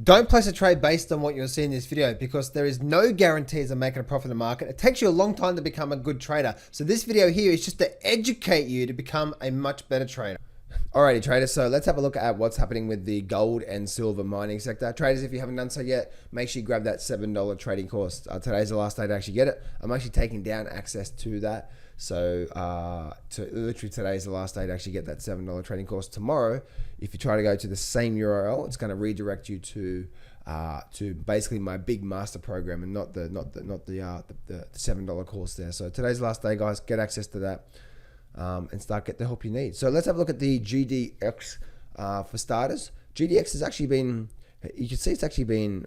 Don't place a trade based on what you're seeing in this video because there is no guarantees of making a profit in the market. It takes you a long time to become a good trader. So this video here is just to educate you to become a much better trader. Alrighty traders, so let's have a look at what's happening with the gold and silver mining sector. Traders, if you haven't done so yet, make sure you grab that $7 trading course. Today's the last day to actually get it. I'm actually taking down access to that. So literally today's the last day to actually get that $7 trading course. Tomorrow, if you try to go to the same URL, it's going to redirect you to basically my big master program and not the $7 course there. So today's the last day, guys. Get access to that. And get the help you need. So let's have a look at the GDX for starters. GDX has actually been, you can see it's actually been,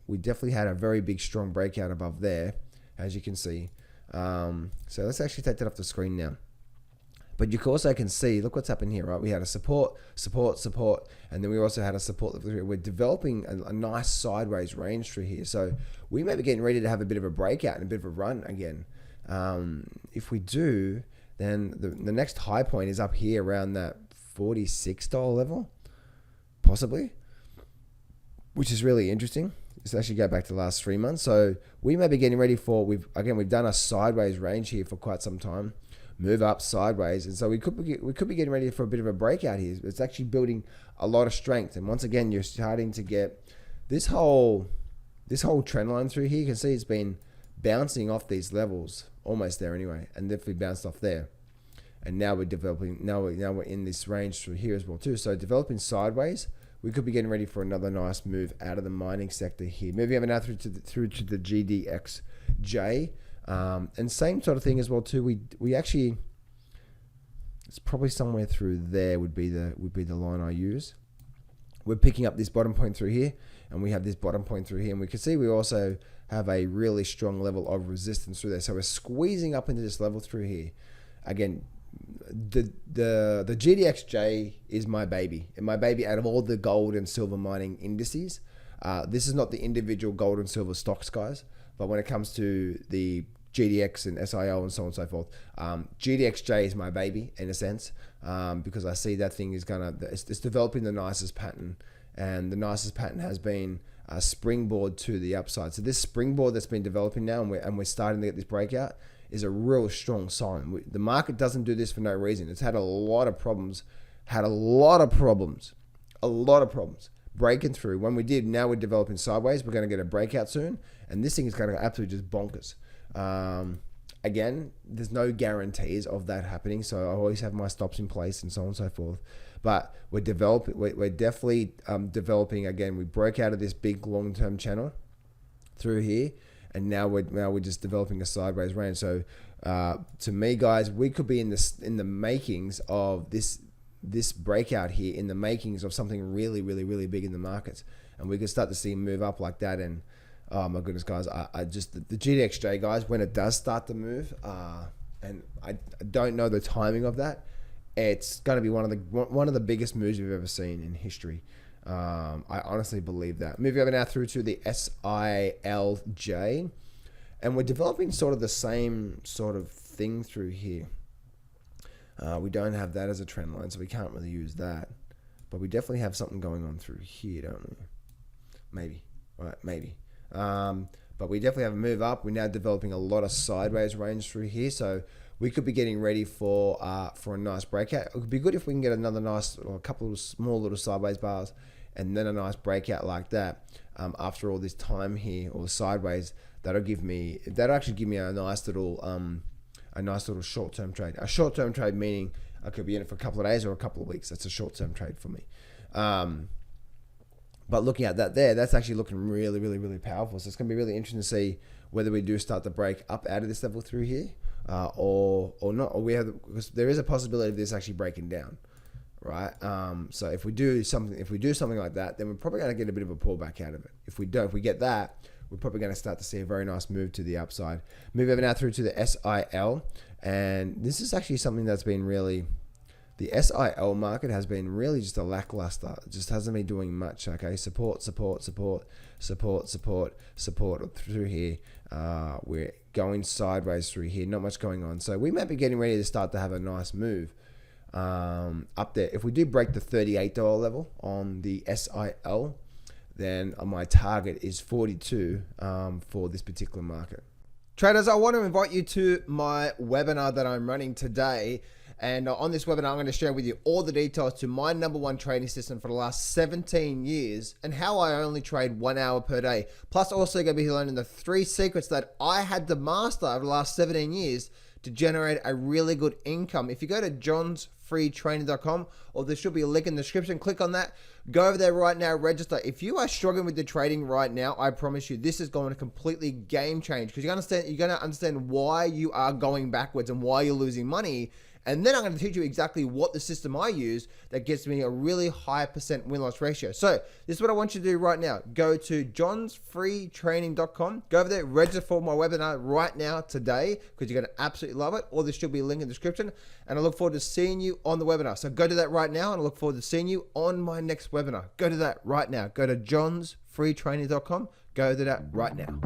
we definitely had a very big strong breakout above there, as you can see. So let's actually take that off the screen now. But you also can see, look what's happened here, right? We had a support, and then we also had a support. We're developing a nice sideways range through here. So we may be getting ready to have a bit of a breakout and a bit of a run again. If we do, then the next high point is up here around that $46 level, possibly, which is really interesting. Let's actually go back to the last 3 months. So we may be getting ready for, we've done a sideways range here for quite some time, move up sideways. And so we could be getting ready for a bit of a breakout here. It's actually building a lot of strength. And once again, you're starting to get this whole trend line through here. You can see it's been bouncing off these levels, almost there anyway, and definitely bounced off there. And now we're developing, now we're in this range through here as well too. So developing sideways, we could be getting ready for another nice move out of the mining sector here. Maybe even out through to the GDXJ, and same sort of thing as well too. We actually, it's probably somewhere through there would be the line I use. We're picking up this bottom point through here, and we have this bottom point through here, and we can see we also have a really strong level of resistance through there. So we're squeezing up into this level through here. Again, the GDXJ is my baby. And my baby out of all the gold and silver mining indices. This is not the individual gold and silver stocks, guys. But when it comes to the GDX and SIL and so on and so forth, GDXJ is my baby in a sense, because I see that thing is it's developing the nicest pattern, and the nicest pattern has been a springboard to the upside. So this springboard that's been developing now, and we're starting to get this breakout, is a real strong sign. The market doesn't do this for no reason. It's had a lot of problems, breaking through. When we did, now we're developing sideways. We're going to get a breakout soon, and this thing is going to go absolutely just bonkers. Again, there's no guarantees of that happening, so I always have my stops in place and so on and so forth. But we're definitely developing again. We broke out of this big long-term channel through here, and now we're just developing a sideways range. So to me, guys, we could be in the makings of this breakout here, in the makings of something really big in the markets, and we could start to see move up like that. And oh my goodness, guys, I just the GDXJ, guys, when it does start to move, and I don't know the timing of that, it's going to be one of the biggest moves we've ever seen in history. I honestly believe that. Moving over now through to the SILJ, and we're developing sort of the same sort of thing through here. We don't have that as a trend line, so we can't really use that, but we definitely have something going on through here, don't we? Maybe, right? Maybe. But we definitely have a move up. We're now developing a lot of sideways range through here, so we could be getting ready for a nice breakout. It would be good if we can get another nice, or a couple of small little sideways bars, and then a nice breakout like that after all this time here, or sideways. That'll actually give me a nice little short-term trade. A short-term trade meaning I could be in it for a couple of days or a couple of weeks. That's a short-term trade for me. But looking at that there, that's actually looking really powerful. So it's going to be really interesting to see whether we do start to break up out of this level through here, or not. Or because there is a possibility of this actually breaking down, right? So if we do something like that, then we're probably going to get a bit of a pullback out of it. If we get that, we're probably going to start to see a very nice move to the upside. Move over now through to the SIL, and this is actually something that's been really. The SIL market has been really just a lackluster. It just hasn't been doing much. Okay, support through here. We're going sideways through here. Not much going on. So we might be getting ready to start to have a nice move up there. If we do break the $38 level on the SIL, then my target is 42 for this particular market. Traders, I want to invite you to my webinar that I'm running today. And on this webinar, I'm going to share with you all the details to my #1 trading system for the last 17 years and how I only trade 1 hour per day. Plus, also going to be learning the 3 secrets that I had to master over the last 17 years to generate a really good income. If you go to johnsfreetraining.com, or there should be a link in the description, click on that. Go over there right now, register. If you are struggling with the trading right now, I promise you this is going to completely game change, because you're going to understand why you are going backwards and why you're losing money. And then I'm going to teach you exactly what the system I use that gets me a really high % win-loss ratio. So this is what I want you to do right now. Go to johnsfreetraining.com. Go over there, register for my webinar right now today, because you're going to absolutely love it. Or there should be a link in the description. And I look forward to seeing you on the webinar. So go to that right now, and I look forward to seeing you on my next webinar. Go to that right now. Go to johnsfreetraining.com. Go to that right now.